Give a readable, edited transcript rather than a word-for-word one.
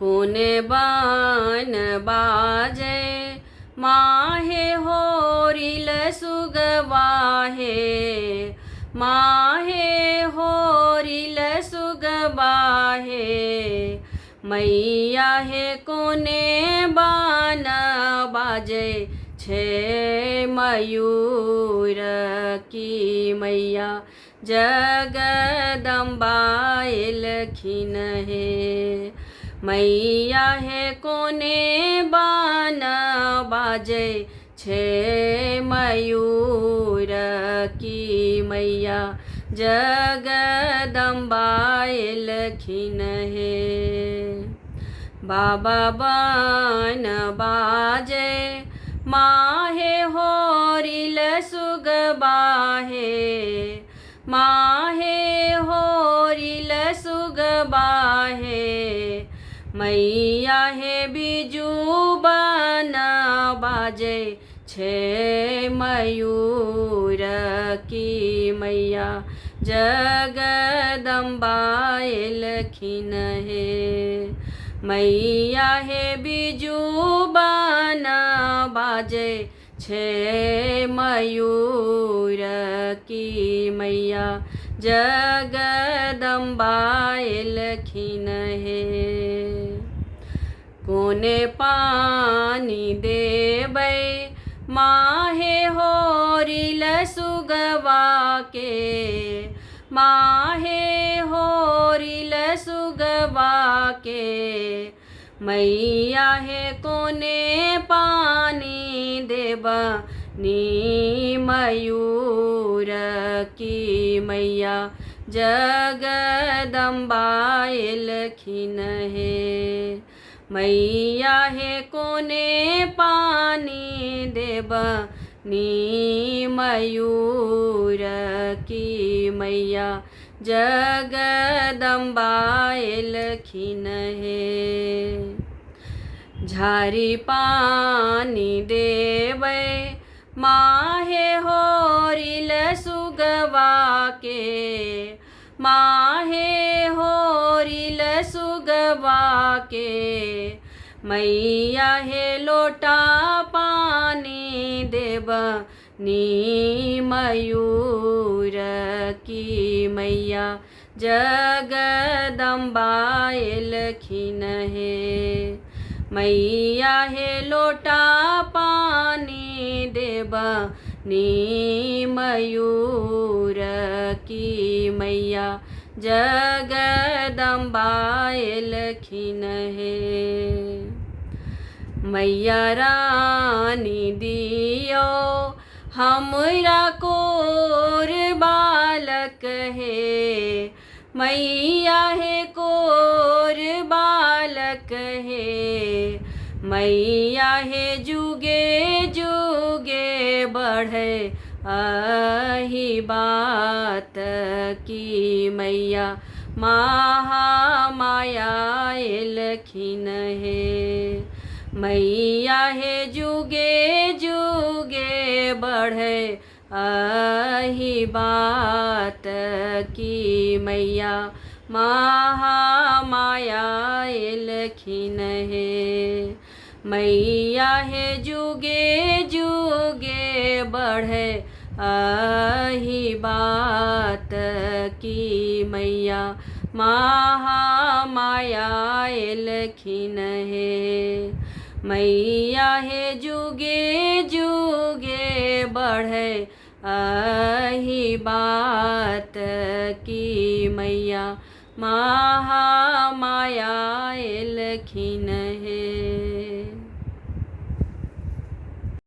कोने बान बाजे माहे होरिल सुगवाहे माहे होरिल सुगवाहे मैया हे कोने बान बाजे छे मयूर की मैया जगदम्बा एलखिन हे मैया हे कोने बान बाजे छे मयूर की मैया जगदम्बा एलखिन हे बाबा बान बाजे माहे होरिल सुगबाहे माहे होरिल सुगबाहे मैया हे बिजू बन बाजे छे मयूर की मैया जगदम्बा एलखिन हे मैया हे बिजू बन बाजे छे मयूर की मैया जगदम्बा एलखिन हे कोने पानी देबै माहे होरिल सुगवा के माहे होरिल सुगवा के मैया हे कोने पानी देबा नी मयूर की मैया जगदम्बा एलखिन हे मैया हे कोने पानी देबा नी मयूर की मैया जगदम्बा एलखिन हे झारी पानी देबै माहे होरिल सुगवा के माहे होरिल सुगवा के मैया हे लोटा पानी देबा नी मयूर की मैया जगदम्बा एलखिन हे मैया हे लोटा पानी देबा नी मयूर की मैया जगदम्बा एलखिन हे मैया रानी दियो हमरा कोर बालक हे मैया हे कोर बालक हे मैया हे जुगे जुगे बढ़े आही बात की मैया महामाया एलखिन हे मैया हे जुगे जुगे बढ़े आही बात की मैया महामाया एलखिन हे मैया हे जुगे जुगे बढ़े आही बात की मैया महामाया एलखिन हे मैया हे जुगे जुगे बढ़े आही बात की मैया महामाया एलखिन हे।